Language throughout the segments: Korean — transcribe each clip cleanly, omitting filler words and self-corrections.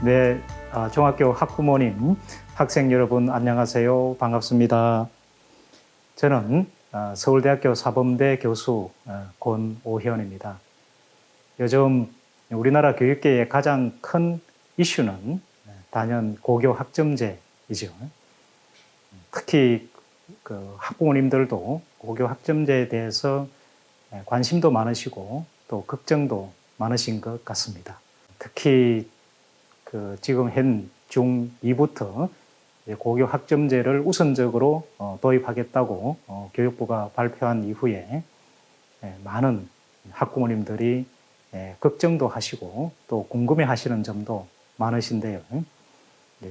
네, 중학교 학부모님, 학생 여러분 안녕하세요. 반갑습니다. 저는 서울대학교 사범대 교수 권오현입니다. 요즘 우리나라 교육계의 가장 큰 이슈는 단연 고교 학점제이죠. 특히 그 학부모님들도 고교 학점제에 대해서 관심도 많으시고 또 걱정도 많으신 것 같습니다. 특히 지금 현 중2부터 고교 학점제를 우선적으로 도입하겠다고 교육부가 발표한 이후에 많은 학부모님들이 걱정도 하시고 또 궁금해 하시는 점도 많으신데요.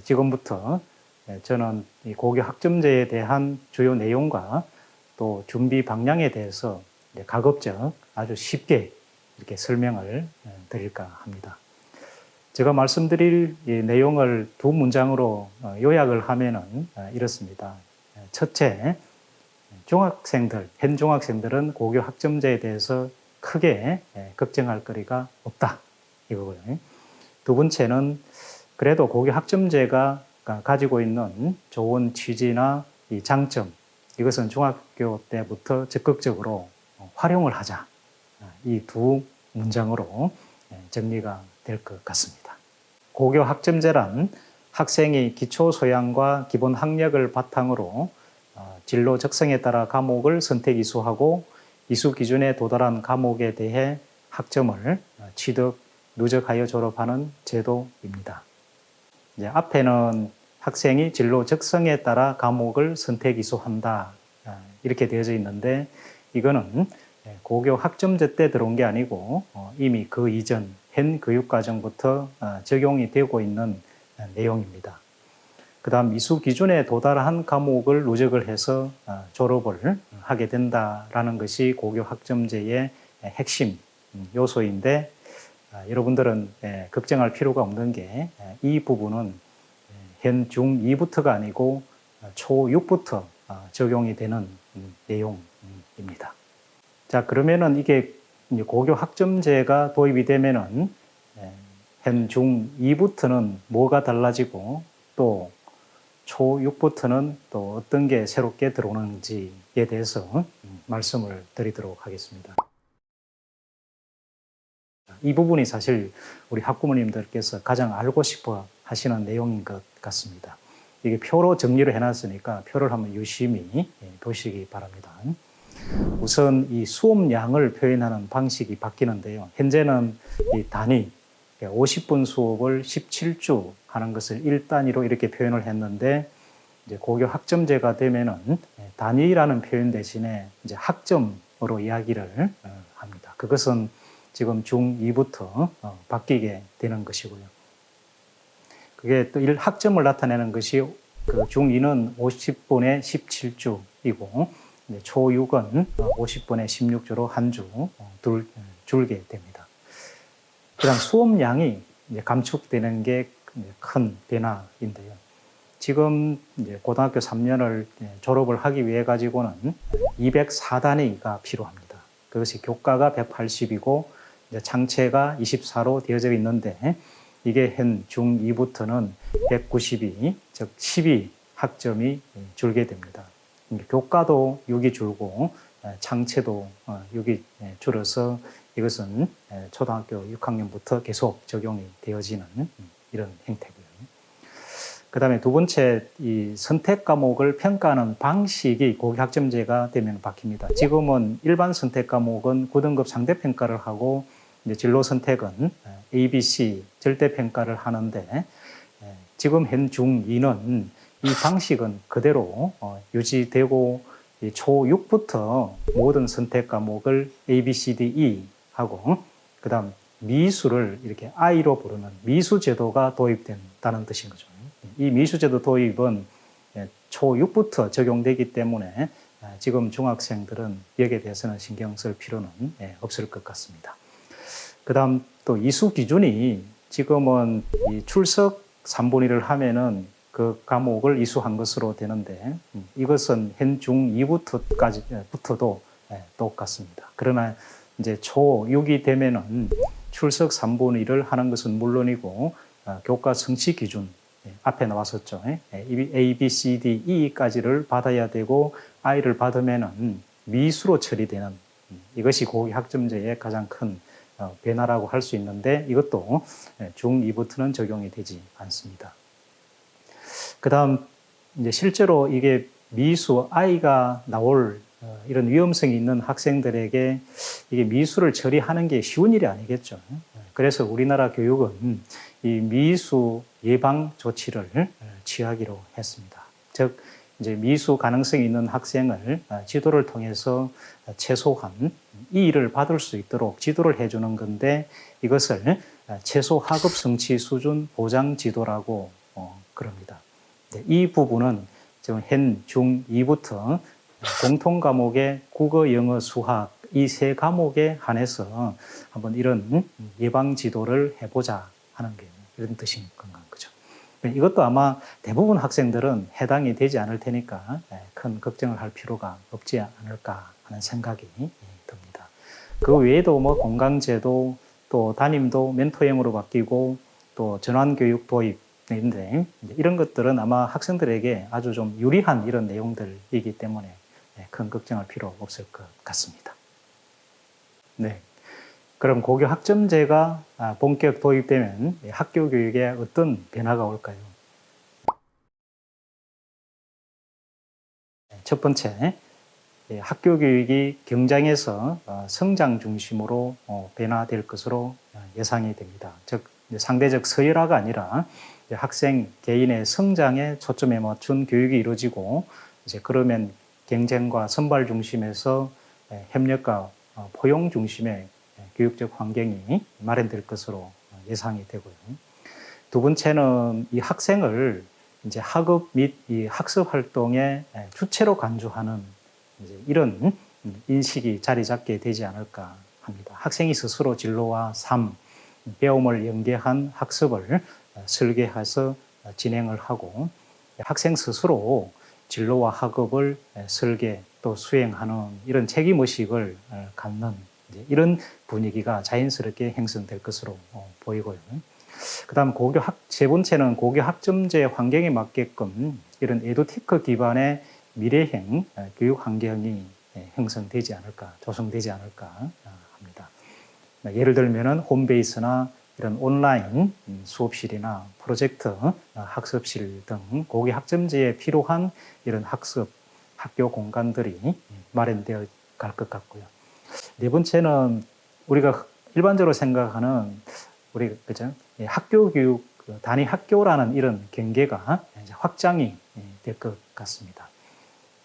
지금부터 저는 이 고교 학점제에 대한 주요 내용과 또 준비 방향에 대해서 가급적 아주 쉽게 이렇게 설명을 드릴까 합니다. 제가 말씀드릴 내용을 두 문장으로 요약을 하면은 이렇습니다. 첫째, 현 중학생들은 고교 학점제에 대해서 크게 걱정할 거리가 없다. 이거고요. 두 번째는 그래도 고교 학점제가 가지고 있는 좋은 취지나 이 장점, 이것은 중학교 때부터 적극적으로 활용을 하자. 이 두 문장으로 정리가 될 것 같습니다. 고교 학점제란 학생이 기초 소양과 기본 학력을 바탕으로 진로 적성에 따라 과목을 선택 이수하고 이수 기준에 도달한 과목에 대해 학점을 취득, 누적하여 졸업하는 제도입니다. 이제 앞에는 학생이 진로 적성에 따라 과목을 선택 이수한다 이렇게 되어져 있는데 이거는 고교 학점제 때 들어온 게 아니고 이미 그 이전 현 교육과정부터 적용이 되고 있는 내용입니다. 그 다음 이수 기준에 도달한 과목을 누적을 해서 졸업을 하게 된다라는 것이 고교 학점제의 핵심 요소인데 여러분들은 걱정할 필요가 없는 게 이 부분은 현 중2부터가 아니고 초6부터 적용이 되는 내용입니다. 자, 그러면은 이게 고교 학점제가 도입이 되면은 현 중2부터는 뭐가 달라지고 또 초6부터는 또 어떤 게 새롭게 들어오는지에 대해서 말씀을 드리도록 하겠습니다. 이 부분이 사실 우리 학부모님들께서 가장 알고 싶어 하시는 내용인 것 같습니다. 이게 표로 정리를 해놨으니까 표를 한번 유심히 보시기 바랍니다. 우선 이 수업량을 표현하는 방식이 바뀌는데요. 현재는 이 단위, 50분 수업을 17주 하는 것을 1단위로 이렇게 표현을 했는데 이제 고교 학점제가 되면은 단위라는 표현 대신에 이제 학점으로 이야기를 합니다. 그것은 지금 중2부터 바뀌게 되는 것이고요. 그게 또 학점을 나타내는 것이 그 중2는 50분에 17주이고 초6은 50분에 16주로 한 주 줄게 됩니다. 그다음 수업량이 감축되는 게 큰 변화인데요. 지금 이제 고등학교 3년을 졸업을 하기 위해 가지고는 204단위가 필요합니다. 그것이 교과가 180이고 창체가 24로 되어져 있는데 이게 현 중2부터는 192, 즉 12 학점이 줄게 됩니다. 교과도 6이 줄고 창체도 6이 줄어서 이것은 초등학교 6학년부터 계속 적용이 되어지는 이런 형태고요. 그 다음에 두 번째, 이 선택 과목을 평가하는 방식이 고교 학점제가 되면 바뀝니다. 지금은 일반 선택 과목은 9등급 상대평가를 하고 이제 진로 선택은 ABC 절대평가를 하는데 지금 현 중2는 이 방식은 그대로 유지되고 초6부터 모든 선택 과목을 A, B, C, D, E 하고 그 다음 미수를 이렇게 I로 부르는 미수 제도가 도입된다는 뜻인 거죠. 이 미수 제도 도입은 초6부터 적용되기 때문에 지금 중학생들은 여기에 대해서는 신경 쓸 필요는 없을 것 같습니다. 그 다음 또 이수 기준이 지금은 이 출석 3분의 1을 하면은 그 과목을 이수한 것으로 되는데 이것은 현 중2부터도 똑같습니다. 그러나 이제 초6이 되면은 출석 3분의 1을 하는 것은 물론이고 교과 성취 기준 앞에 나왔었죠. A, B, C, D, E까지를 받아야 되고 I를 받으면은 미수로 처리되는 이것이 고교 학점제의 가장 큰 변화라고 할 수 있는데 이것도 중2부터는 적용이 되지 않습니다. 그 다음 이제 실제로 이게 미수 I가 나올 이런 위험성이 있는 학생들에게 이게 미수를 처리하는 게 쉬운 일이 아니겠죠. 그래서 우리나라 교육은 이 미수 예방 조치를 취하기로 했습니다. 즉, 이제 미수 가능성이 있는 학생을 지도를 통해서 최소한 E를 받을 수 있도록 지도를 해주는 건데 이것을 최소 학업 성취 수준 보장 지도라고 그럽니다. 이 부분은 지금 현 중2부터 공통 과목의 국어, 영어, 수학 이 세 과목에 한해서 한번 이런 예방 지도를 해보자 하는 게 이런 뜻인 건가 거죠. 이것도 아마 대부분 학생들은 해당이 되지 않을 테니까 큰 걱정을 할 필요가 없지 않을까 하는 생각이 듭니다. 그 외에도 뭐 공강제도 또 담임도 멘토형으로 바뀌고 또 전환교육 도입 인데 이런 것들은 아마 학생들에게 아주 좀 유리한 이런 내용들이기 때문에 큰 걱정할 필요 없을 것 같습니다. 네. 그럼 고교 학점제가 본격 도입되면 학교 교육에 어떤 변화가 올까요? 첫 번째, 학교 교육이 경장에서 성장 중심으로 변화될 것으로 예상이 됩니다. 즉, 상대적 서열화가 아니라 학생 개인의 성장에 초점에 맞춘 교육이 이루어지고 이제 그러면 경쟁과 선발 중심에서 협력과 포용 중심의 교육적 환경이 마련될 것으로 예상이 되고요. 두 번째는 이 학생을 이제 학업 및 이 학습 활동의 주체로 간주하는 이제 이런 인식이 자리 잡게 되지 않을까 합니다. 학생이 스스로 진로와 삶, 배움을 연계한 학습을 설계해서 진행을 하고 학생 스스로 진로와 학업을 설계 또 수행하는 이런 책임의식을 갖는 이런 분위기가 자연스럽게 형성될 것으로 보이고요. 그 다음 세 번째는 고교 학점제 환경에 맞게끔 이런 에듀테크 기반의 미래형 교육 환경이 형성되지 않을까, 조성되지 않을까 합니다. 예를 들면은 홈베이스나 이런 온라인 수업실이나 프로젝트 학습실 등 고교 학점제에 필요한 이런 학습, 학교 공간들이 마련되어 갈 것 같고요. 네 번째는 우리가 일반적으로 생각하는 우리 그죠? 학교 교육 단위 학교라는 이런 경계가 이제 확장이 될 것 같습니다.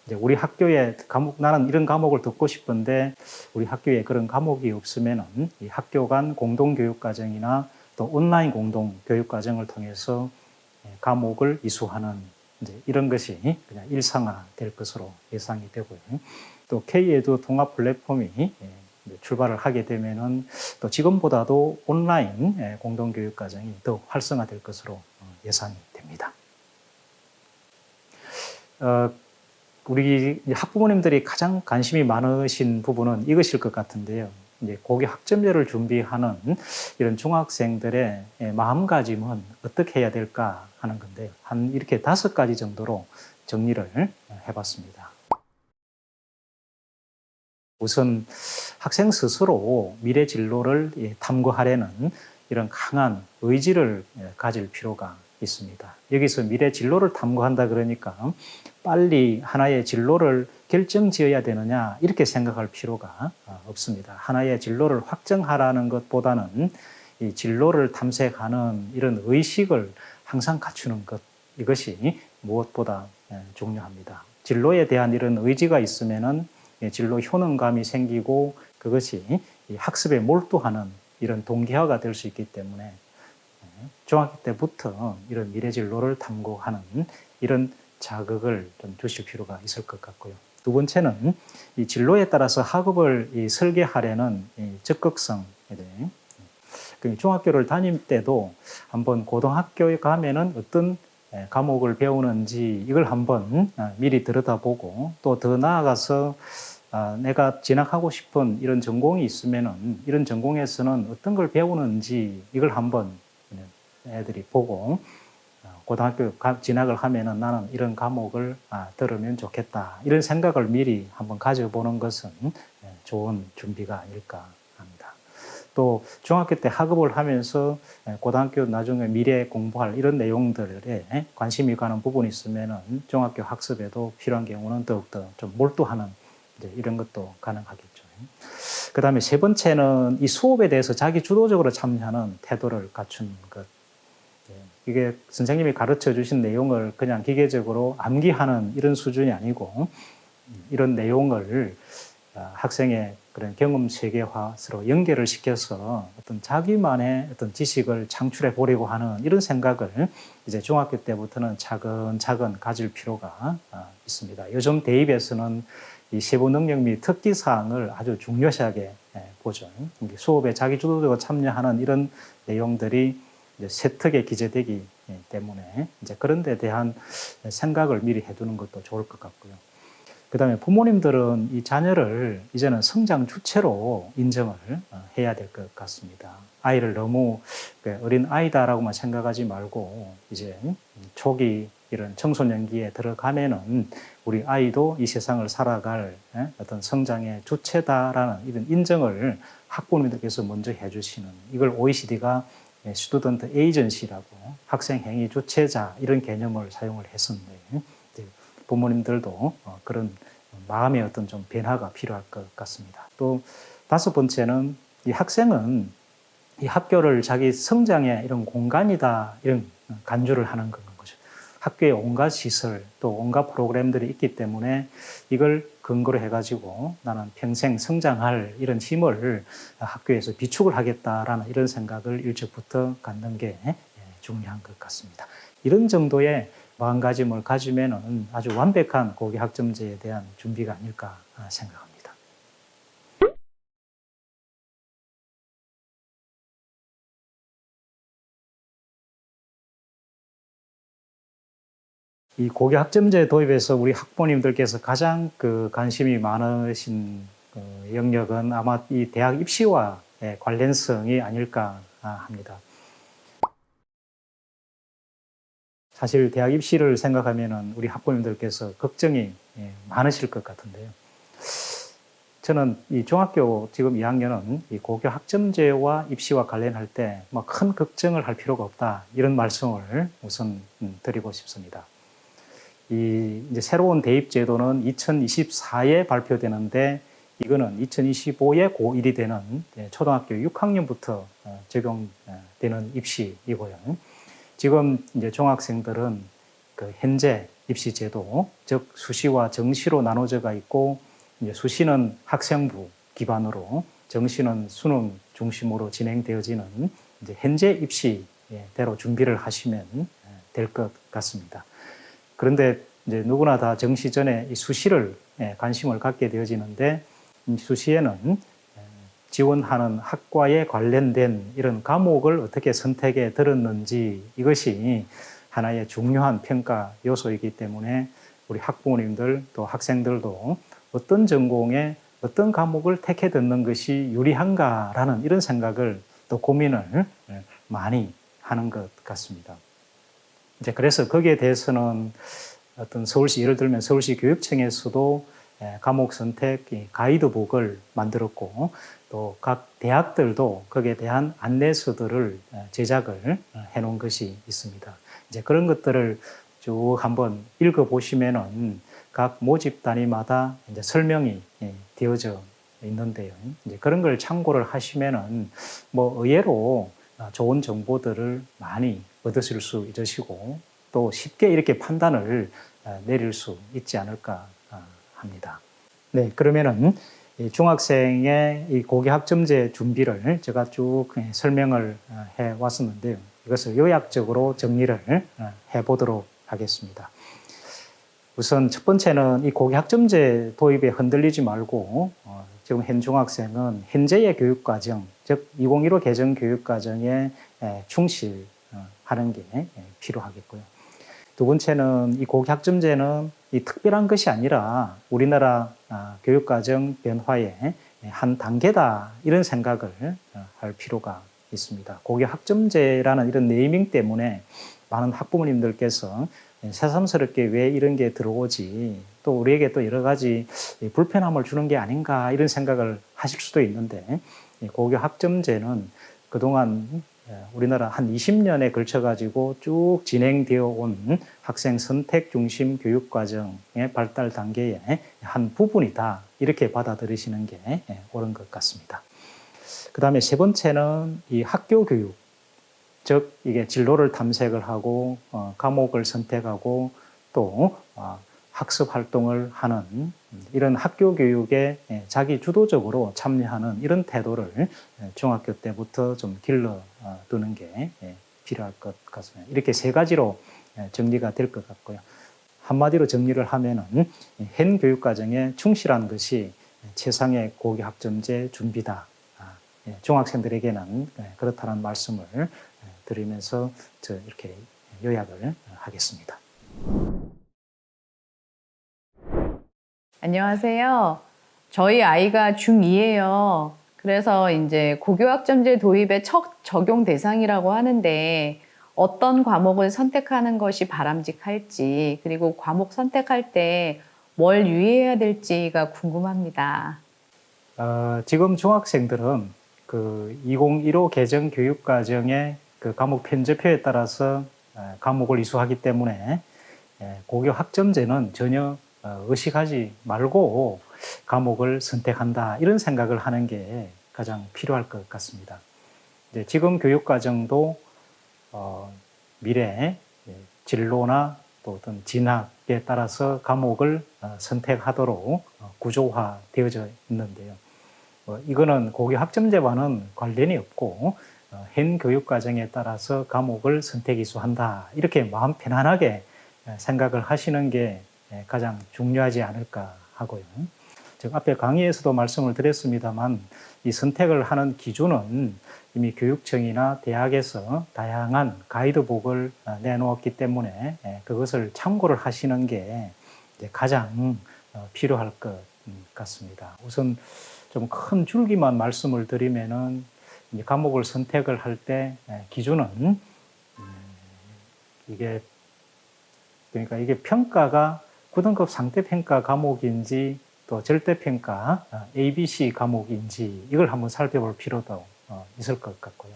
이제 우리 학교에 나는 이런 과목을 듣고 싶은데 우리 학교에 그런 과목이 없으면은 이 학교 간 공동 교육 과정이나 또 온라인 공동 교육 과정을 통해서 과목을 이수하는 이제 이런 것이 그냥 일상화 될 것으로 예상이 되고요. 또 K-에듀 통합 플랫폼이 출발을 하게 되면은 또 지금보다도 온라인 공동 교육 과정이 더 활성화될 것으로 예상이 됩니다. 우리 학부모님들이 가장 관심이 많으신 부분은 이것일 것 같은데요. 이제 고교 학점제를 준비하는 이런 중학생들의 마음가짐은 어떻게 해야 될까 하는 건데요. 한 이렇게 5가지 정도로 정리를 해봤습니다. 우선 학생 스스로 미래 진로를 탐구하려는 이런 강한 의지를 가질 필요가 있습니다. 여기서 미래 진로를 탐구한다 그러니까 빨리 하나의 진로를 결정지어야 되느냐 이렇게 생각할 필요가 없습니다. 하나의 진로를 확정하라는 것보다는 이 진로를 탐색하는 이런 의식을 항상 갖추는 것 이것이 무엇보다 중요합니다. 진로에 대한 이런 의지가 있으면은 진로 효능감이 생기고 그것이 학습에 몰두하는 이런 동기화가 될 수 있기 때문에 중학교 때부터 이런 미래 진로를 탐구하는 이런 자극을 좀 주실 필요가 있을 것 같고요. 두 번째는 이 진로에 따라서 학업을 설계하려는 적극성. 중학교를 다닐 때도 한번 고등학교에 가면은 어떤 과목을 배우는지 이걸 한번 미리 들여다보고 또 더 나아가서 내가 진학하고 싶은 이런 전공이 있으면은 이런 전공에서는 어떤 걸 배우는지 이걸 한번 애들이 보고 고등학교 진학을 하면은 나는 이런 과목을 들으면 좋겠다. 이런 생각을 미리 한번 가져보는 것은 좋은 준비가 아닐까 합니다. 또 중학교 때 학업을 하면서 고등학교 나중에 미래에 공부할 이런 내용들에 관심이 가는 부분이 있으면은 중학교 학습에도 필요한 경우는 더욱더 좀 몰두하는 이제 이런 것도 가능하겠죠. 그 다음에 세 번째는 이 수업에 대해서 자기 주도적으로 참여하는 태도를 갖추는 것. 이게 선생님이 가르쳐 주신 내용을 그냥 기계적으로 암기하는 이런 수준이 아니고 이런 내용을 학생의 그런 경험 세계화로 연결을 시켜서 어떤 자기만의 어떤 지식을 창출해 보려고 하는 이런 생각을 이제 중학교 때부터는 차근차근 가질 필요가 있습니다. 요즘 대입에서는 이 세부 능력 및 특기 사항을 아주 중요시하게 보죠. 수업에 자기 주도적으로 참여하는 이런 내용들이 이제 세특에 기재되기 때문에 이제 그런 데 대한 생각을 미리 해두는 것도 좋을 것 같고요. 그 다음에 부모님들은 이 자녀를 이제는 성장 주체로 인정을 해야 될 것 같습니다. 아이를 너무 어린 아이다라고만 생각하지 말고 이제 초기 이런 청소년기에 들어가면은 우리 아이도 이 세상을 살아갈 어떤 성장의 주체다라는 이런 인정을 학부모님들께서 먼저 해주시는 이걸 OECD가 스튜던트 에이전시라고 학생 행위 주체자 이런 개념을 사용을 했었는데 부모님들도 그런 마음의 어떤 좀 변화가 필요할 것 같습니다. 또 다섯 번째는 이 학생은 이 학교를 자기 성장의 이런 공간이다 이런 간주를 하는 거죠. 학교에 온갖 시설 또 온갖 프로그램들이 있기 때문에 이걸 근거로 해가지고 나는 평생 성장할 이런 힘을 학교에서 비축을 하겠다라는 이런 생각을 일찍부터 갖는 게 중요한 것 같습니다. 이런 정도의 마음가짐을 가지면 아주 완벽한 고교 학점제에 대한 준비가 아닐까 생각합니다. 이 고교 학점제 도입에서 우리 학부모님들께서 가장 관심이 많으신 영역은 아마 이 대학 입시와 관련성이 아닐까 합니다. 사실 대학 입시를 생각하면은 우리 학부모님들께서 걱정이 많으실 것 같은데요. 저는 이 중학교 지금 2학년은 이 고교 학점제와 입시와 관련할 때 뭐 큰 걱정을 할 필요가 없다 이런 말씀을 우선 드리고 싶습니다. 이제 새로운 대입 제도는 2024에 발표되는데 이거는 2025에 고1이 되는 초등학교 6학년부터 적용되는 입시이고요. 지금 이제 중학생들은 그 현재 입시 제도, 즉 수시와 정시로 나눠져가 있고 이제 수시는 학생부 기반으로 정시는 수능 중심으로 진행되어지는 이제 현재 입시대로 준비를 하시면 될 것 같습니다. 그런데 이제 누구나 다 정시 전에 이 수시를 관심을 갖게 되어지는데 수시에는 지원하는 학과에 관련된 이런 과목을 어떻게 선택에 들었는지 이것이 하나의 중요한 평가 요소이기 때문에 우리 학부모님들 또 학생들도 어떤 전공에 어떤 과목을 택해 듣는 것이 유리한가라는 이런 생각을 또 고민을 많이 하는 것 같습니다. 이제 그래서 거기에 대해서는 어떤 서울시 예를 들면 서울시 교육청에서도 과목 선택 가이드북을 만들었고 또 각 대학들도 거기에 대한 안내서들을 제작을 해놓은 것이 있습니다. 이제 그런 것들을 쭉 한번 읽어보시면은 각 모집 단위마다 이제 설명이 되어져 있는데요. 이제 그런 걸 참고를 하시면은 뭐 의외로 좋은 정보들을 많이 얻으실 수 있으시고 또 쉽게 이렇게 판단을 내릴 수 있지 않을까 합니다. 네, 그러면은 중학생의 이 고교 학점제 준비를 제가 쭉 설명을 해 왔었는데요. 이것을 요약적으로 정리를 해 보도록 하겠습니다. 우선 첫 번째는 이 고교 학점제 도입에 흔들리지 말고 지금 현 중학생은 현재의 교육과정, 즉 2015 개정 교육과정에 충실하는 게 필요하겠고요. 두 번째는 이 고교 학점제는 이 특별한 것이 아니라 우리나라 교육과정 변화의 한 단계다 이런 생각을 할 필요가 있습니다. 고교 학점제라는 이런 네이밍 때문에 많은 학부모님들께서 새삼스럽게 왜 이런 게 들어오지, 또 우리에게 또 여러 가지 불편함을 주는 게 아닌가 이런 생각을 하실 수도 있는데, 고교 학점제는 그동안 우리나라 한 20년에 걸쳐 가지고 쭉 진행되어 온 학생 선택 중심 교육 과정의 발달 단계의 한 부분이다, 이렇게 받아들이시는 게 옳은 것 같습니다. 그 다음에 세 번째는 이 학교 교육, 즉 이게 진로를 탐색을 하고 과목을 선택하고 또 학습 활동을 하는 이런 학교 교육에 자기 주도적으로 참여하는 이런 태도를 중학교 때부터 좀 길러두는 게 필요할 것 같습니다. 이렇게 세 가지로 정리가 될 것 같고요. 한마디로 정리를 하면은 현 교육과정에 충실한 것이 최상의 고교 학점제 준비다. 중학생들에게는 그렇다는 말씀을 드리면서 이렇게 요약을 하겠습니다. 안녕하세요. 저희 아이가 중2예요. 그래서 이제 고교학점제 도입의 첫 적용 대상이라고 하는데 어떤 과목을 선택하는 것이 바람직할지, 그리고 과목 선택할 때 뭘 유의해야 될지가 궁금합니다. 지금 중학생들은 그 2015 개정 교육과정의 그 과목 편제표에 따라서 과목을 이수하기 때문에 고교 학점제는 전혀 의식하지 말고 과목을 선택한다, 이런 생각을 하는 게 가장 필요할 것 같습니다. 이제 지금 교육과정도 미래 진로나 또 어떤 진학에 따라서 과목을 선택하도록 구조화되어져 있는데요. 이거는 고교 학점제와는 관련이 없고 현 교육과정에 따라서 과목을 선택 이수한다, 이렇게 마음 편안하게 생각을 하시는 게 가장 중요하지 않을까 하고요. 즉 앞에 강의에서도 말씀을 드렸습니다만 이 선택을 하는 기준은 이미 교육청이나 대학에서 다양한 가이드북을 내놓았기 때문에 그것을 참고를 하시는 게 가장 필요할 것 같습니다. 우선 좀 큰 줄기만 말씀을 드리면은 과목을 선택을 할 때 기준은 그러니까 이게 평가가 9등급 상대평가 과목인지 또 절대평가 ABC 과목인지 이걸 한번 살펴볼 필요도 있을 것 같고요.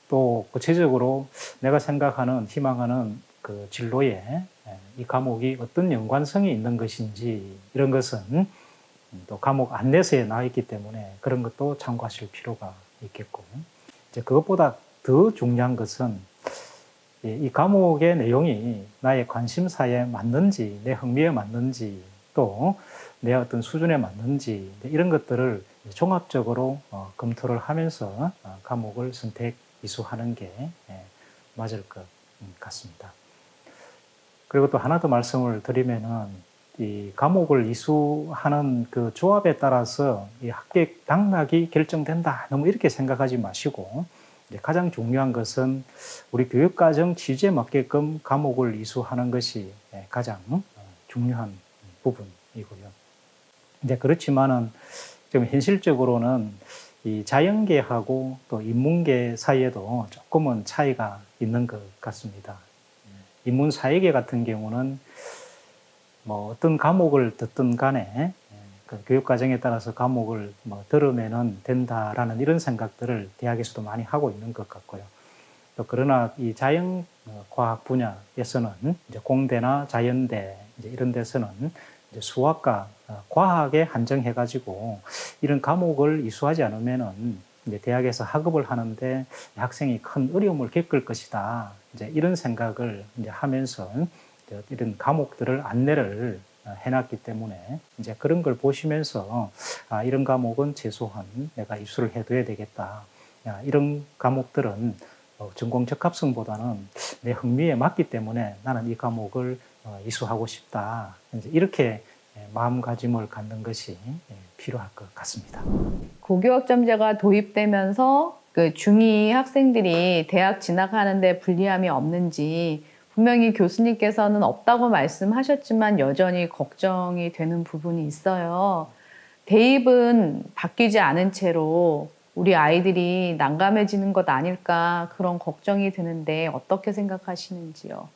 또 구체적으로 내가 생각하는, 희망하는 그 진로에 이 과목이 어떤 연관성이 있는 것인지, 이런 것은 또 과목 안내서에 나와 있기 때문에 그런 것도 참고하실 필요가 있겠고, 이제 그것보다 더 중요한 것은 이 과목의 내용이 나의 관심사에 맞는지, 내 흥미에 맞는지, 또 내 어떤 수준에 맞는지, 이런 것들을 종합적으로 검토를 하면서 과목을 선택 이수하는 게 맞을 것 같습니다. 그리고 또 하나 더 말씀을 드리면은 이 과목을 이수하는 그 조합에 따라서 이 합격 당락이 결정된다, 너무 이렇게 생각하지 마시고, 가장 중요한 것은 우리 교육과정 취지에 맞게끔 과목을 이수하는 것이 가장 중요한 부분이고요. 이제 그렇지만은 좀 현실적으로는 이 자연계하고 또 인문계 사이에도 조금은 차이가 있는 것 같습니다. 인문사회계 같은 경우는 뭐 어떤 과목을 듣든 간에 그 교육과정에 따라서 과목을 들으면 된다라는 이런 생각들을 대학에서도 많이 하고 있는 것 같고요. 또 그러나 이 자연과학 분야에서는 이제 공대나 자연대 이제 이런 데서는 이제 수학과 과학에 한정해가지고 이런 과목을 이수하지 않으면은 이제 대학에서 학업을 하는데 학생이 큰 어려움을 겪을 것이다, 이제 이런 생각을 이제 하면서 이런 과목들을 안내를 해놨기 때문에 이제 그런 걸 보시면서 이런 과목은 최소한 내가 이수를 해둬야 되겠다. 이런 과목들은 전공 적합성보다는 내 흥미에 맞기 때문에 나는 이 과목을 이수하고 싶다. 이제 이렇게 마음가짐을 갖는 것이 필요할 것 같습니다. 고교학점제가 도입되면서 그 중2 학생들이 대학 진학하는데 불리함이 없는지, 분명히 교수님께서는 없다고 말씀하셨지만 여전히 걱정이 되는 부분이 있어요. 대입은 바뀌지 않은 채로 우리 아이들이 난감해지는 것 아닐까 그런 걱정이 드는데 어떻게 생각하시는지요?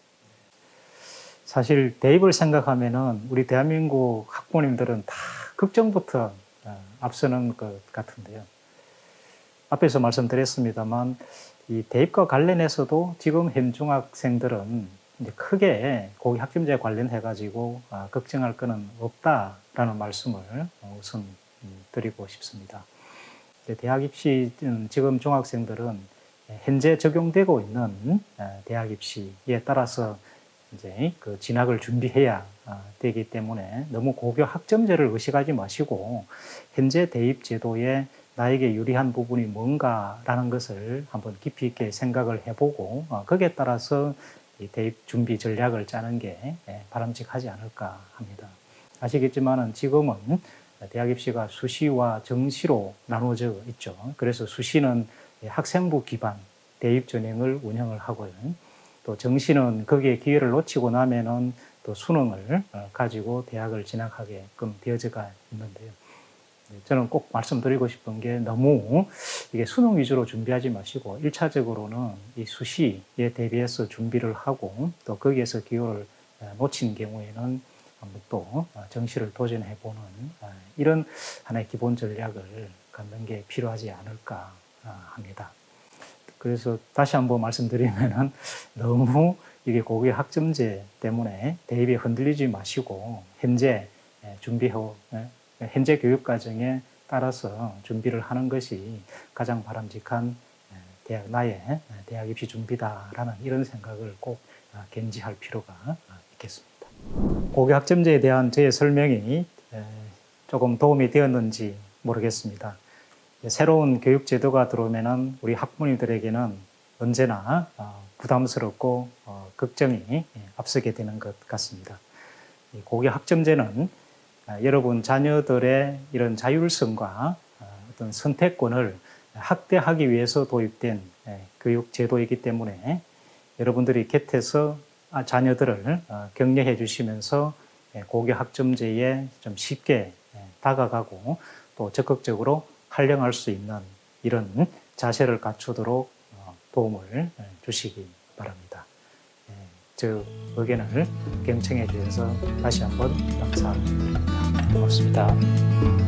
사실 대입을 생각하면은 우리 대한민국 학부모님들은 다 걱정부터 앞서는 것 같은데요. 앞에서 말씀드렸습니다만 이 대입과 관련해서도 지금 현 중학생들은 이제 크게 고교 학점제 관련해 가지고 걱정할 거는 없다라는 말씀을 우선 드리고 싶습니다. 대학 입시 지금 중학생들은 현재 적용되고 있는 대학 입시에 따라서 이제 그 진학을 준비해야 되기 때문에 너무 고교 학점제를 의식하지 마시고 현재 대입 제도에 나에게 유리한 부분이 뭔가라는 것을 한번 깊이 있게 생각을 해보고 거기에 따라서 이 대입 준비 전략을 짜는 게 바람직하지 않을까 합니다. 아시겠지만은 지금은 대학 입시가 수시와 정시로 나누어져 있죠. 그래서 수시는 학생부 기반 대입 전형을 운영을 하고요. 또 정시는 거기에 기회를 놓치고 나면은 또 수능을 가지고 대학을 진학하게끔 되어져가 있는데요. 저는 꼭 말씀드리고 싶은 게 너무 이게 수능 위주로 준비하지 마시고 1차적으로는 이 수시에 대비해서 준비를 하고 또 거기에서 기회를 놓친 경우에는 한번 또 정시를 도전해보는 이런 하나의 기본 전략을 갖는 게 필요하지 않을까 합니다. 그래서 다시 한번 말씀드리면은 너무 이게 고교 학점제 때문에 대입에 흔들리지 마시고 현재 현재 교육 과정에 따라서 준비를 하는 것이 가장 바람직한 나의 대학 입시 준비다라는 이런 생각을 꼭 견지할 필요가 있겠습니다. 고교 학점제에 대한 저의 설명이 조금 도움이 되었는지 모르겠습니다. 새로운 교육 제도가 들어오면은 우리 학부모님들에게는 언제나 부담스럽고 걱정이 앞서게 되는 것 같습니다. 고교 학점제는 여러분 자녀들의 이런 자율성과 어떤 선택권을 확대하기 위해서 도입된 교육 제도이기 때문에 여러분들이 곁에서 자녀들을 격려해 주시면서 고교 학점제에 좀 쉽게 다가가고 또 적극적으로 활용할 수 있는 이런 자세를 갖추도록 도움을 주시기 바랍니다. 저 의견을 경청해 주셔서 다시 한번 감사드립니다. 고맙습니다.